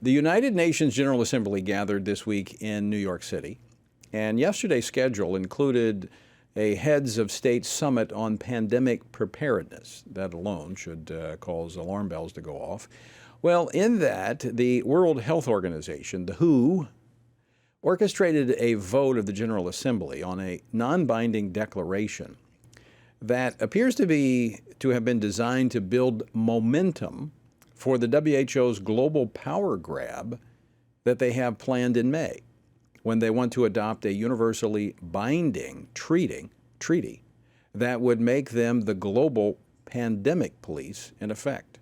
The United Nations General Assembly gathered this week in New York City, and yesterday's schedule included a heads of state summit on pandemic preparedness. That alone should cause alarm bells to go off. Well, in that, the World Health Organization, the WHO, orchestrated a vote of the General Assembly on a non-binding declaration that appears to have been designed to build momentum for the WHO's global power grab that they have planned in May, when they want to adopt a universally binding treaty that would make them the global pandemic police in effect.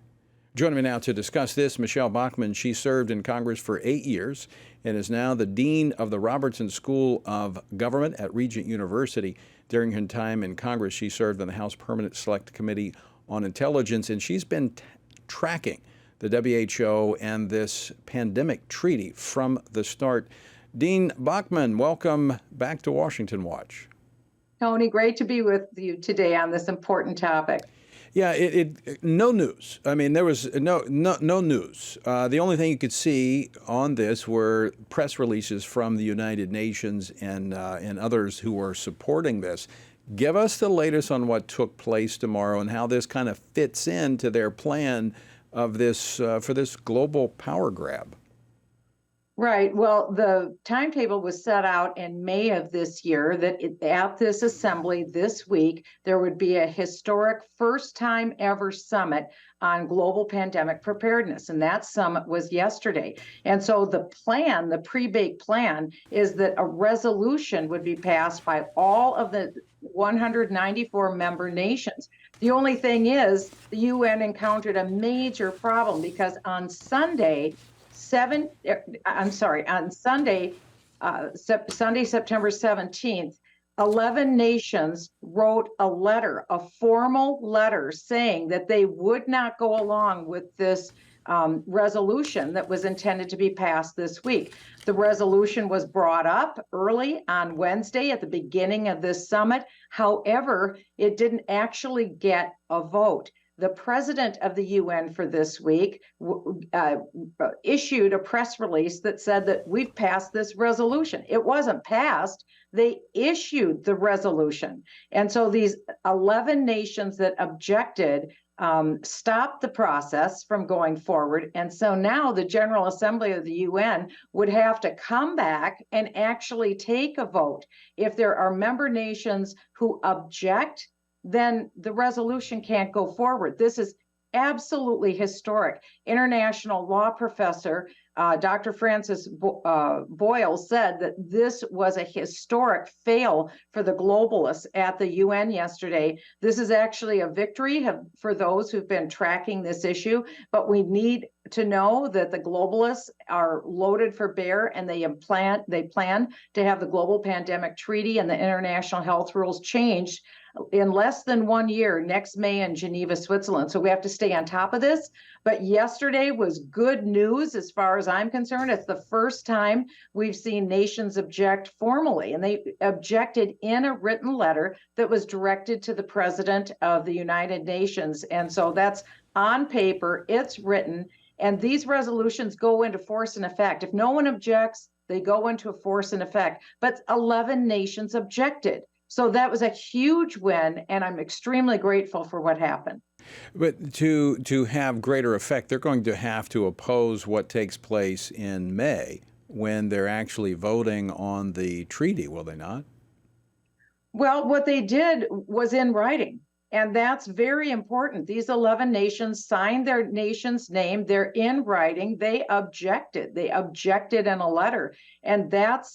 Joining me now to discuss this, Michele Bachmann. She served in Congress for 8 years and is now the Dean of the Robertson School of Government at Regent University. During her time in Congress, she served on the House Permanent Select Committee on Intelligence, and she's been tracking the WHO and this pandemic treaty from the start. Dean Bachmann, welcome back to Washington Watch. Tony, great to be with you today on this important topic. Yeah, no news. I mean, there was no news. The only thing you could see on this were press releases from the United Nations and others who are supporting this. Give us the latest on what took place tomorrow and how this kind of fits into their plan of this for this global power grab. Right. Well, the timetable was set out in May of this year that at this assembly this week, there would be a historic first time ever summit on global pandemic preparedness. And that summit was yesterday. And so the plan, the pre-baked plan, is that a resolution would be passed by all of the 194 member nations. The only thing is the UN encountered a major problem because on Sunday, September 17th, 11 nations wrote a letter, a formal letter saying that they would not go along with this resolution that was intended to be passed this week. The resolution was brought up early on Wednesday at the beginning of this summit. However, it didn't actually get a vote. The president of the UN for this week issued a press release that said that we've passed this resolution. It wasn't passed. They issued the resolution. And so these 11 nations that objected stopped the process from going forward. And so now the General Assembly of the UN would have to come back and actually take a vote. If there are member nations who object, then the resolution can't go forward. This is absolutely historic. International law professor Dr. Francis Boyle said that this was a historic fail for the globalists at the UN yesterday. This is actually a victory for those who've been tracking this issue, but we need to know that the globalists are loaded for bear and they plan to have the global pandemic treaty and the international health rules changed in less than 1 year, next May in Geneva, Switzerland. So we have to stay on top of this. But yesterday was good news as far as I'm concerned. It's the first time we've seen nations object formally, and they objected in a written letter that was directed to the President of the United Nations. And so that's on paper, it's written, and these resolutions go into force and effect. If no one objects, they go into force and effect. But 11 nations objected. So that was a huge win, and I'm extremely grateful for what happened. But to have greater effect, they're going to have to oppose what takes place in May when they're actually voting on the treaty, will they not? Well, what they did was in writing, and that's very important. These 11 nations signed their nation's name. They're in writing. They objected. They objected in a letter, and that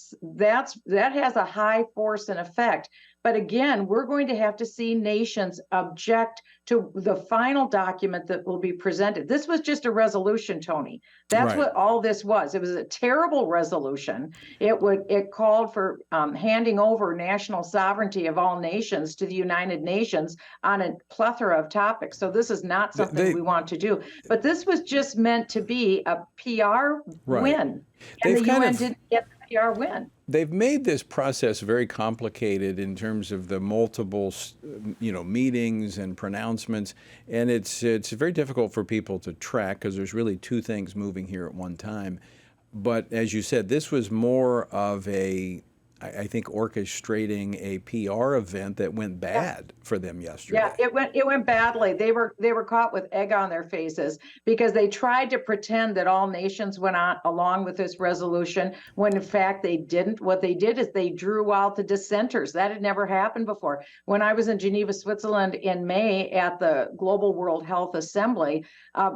has a high force and effect. But again, we're going to have to see nations object to the final document that will be presented. This was just a resolution, Tony. That's right. What all this was. It was a terrible resolution. It called for handing over national sovereignty of all nations to the United Nations on a plethora of topics. So this is not something we want to do. But this was just meant to be a PR win. And the UN didn't get the PR win. they've made this process very complicated in terms of the multiple, meetings and pronouncements, and it's very difficult for people to track because there's really two things moving here at one time. But as you said, this was more of I think orchestrating a PR event that went bad for them yesterday. Yeah, it went badly. They were caught with egg on their faces because they tried to pretend that all nations went on along with this resolution when in fact they didn't. What they did is they drew out the dissenters. That had never happened before. When I was in Geneva, Switzerland in May at the Global World Health Assembly,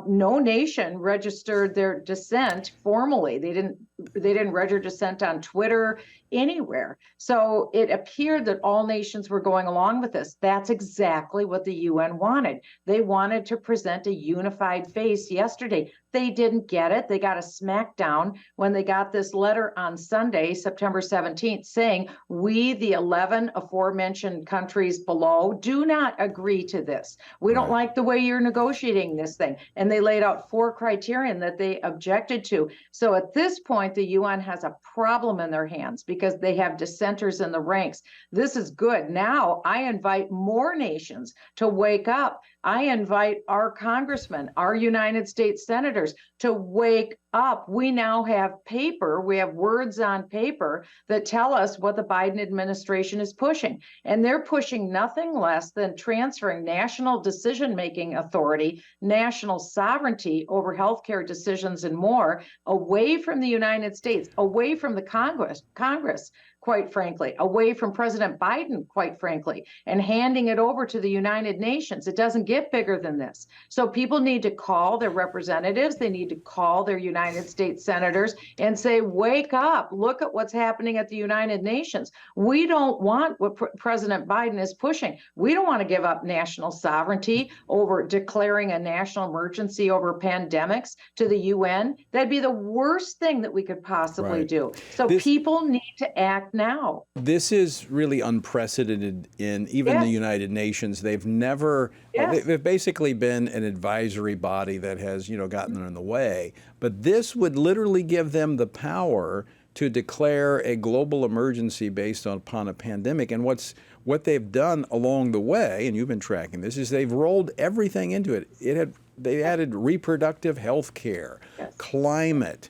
no nation registered their dissent formally. They didn't register dissent on Twitter, anywhere. So it appeared that all nations were going along with this. That's exactly what the UN wanted. They wanted to present a unified face yesterday. They didn't get it. They got a smackdown when they got this letter on Sunday, September 17th, saying, we, the 11 aforementioned countries below, do not agree to this. We don't like the way you're negotiating this thing. And they laid out 4 criterion that they objected to. So at this point, the UN has a problem in their hands because they have dissenters in the ranks. This is good. Now I invite more nations to wake up. I invite our congressmen, our United States senators to wake up. We now have paper, we have words on paper that tell us what the Biden administration is pushing. And they're pushing nothing less than transferring national decision-making authority, national sovereignty over healthcare decisions and more away from the United States, away from the Congress, quite frankly, away from President Biden, quite frankly, and handing it over to the United Nations. It doesn't get bigger than this. So people need to call their representatives. They need to call their United States senators and say, wake up, look at what's happening at the United Nations. We don't want what President Biden is pushing. We don't want to give up national sovereignty over declaring a national emergency over pandemics to the UN. That'd be the worst thing that we could possibly do. So people need to act now. This is really unprecedented in even the United Nations. They've never, they've basically been an advisory body that has, gotten in the way. But this would literally give them the power to declare a global emergency based upon a pandemic. And what they've done along the way, and you've been tracking this, is they've rolled everything into it. They added reproductive health care, climate.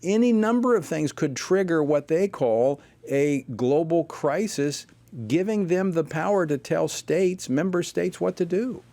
Any number of things could trigger what they call a global crisis, giving them the power to tell member states what to do.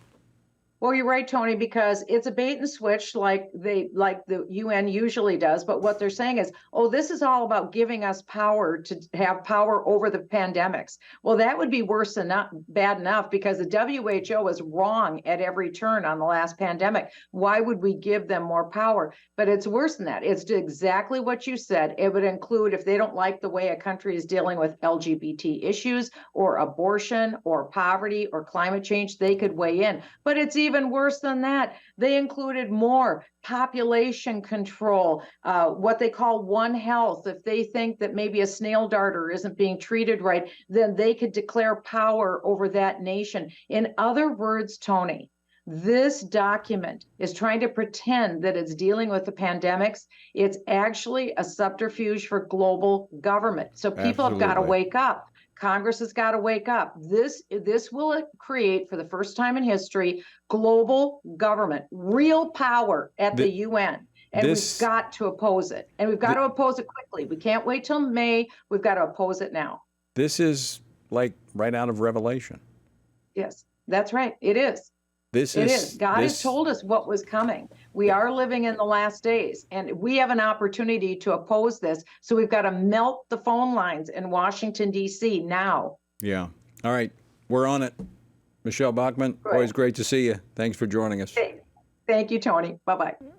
Well, you're right, Tony, because it's a bait and switch like the UN usually does. But what they're saying is, this is all about giving us power to have power over the pandemics. Well, that would be worse than bad enough because the WHO was wrong at every turn on the last pandemic. Why would we give them more power? But it's worse than that. It's exactly what you said. It would include if they don't like the way a country is dealing with LGBT issues or abortion or poverty or climate change, they could weigh in. But it's even worse than that. They included more population control, what they call One Health. If they think that maybe a snail darter isn't being treated right, then they could declare power over that nation. In other words, Tony, this document is trying to pretend that it's dealing with the pandemics. It's actually a subterfuge for global government. So people have got to wake up. Congress has got to wake up. This will create, for the first time in history, global government, real power at the UN. And we've got to oppose it. And we've got to oppose it quickly. We can't wait till May. We've got to oppose it now. This is like right out of Revelation. Yes, that's right. It is. It is. God has told us what was coming. We are living in the last days, and we have an opportunity to oppose this. So we've got to melt the phone lines in Washington, D.C. now. Yeah. All right. We're on it. Michele Bachmann, always great to see you. Thanks for joining us. Thank you, Tony. Bye-bye.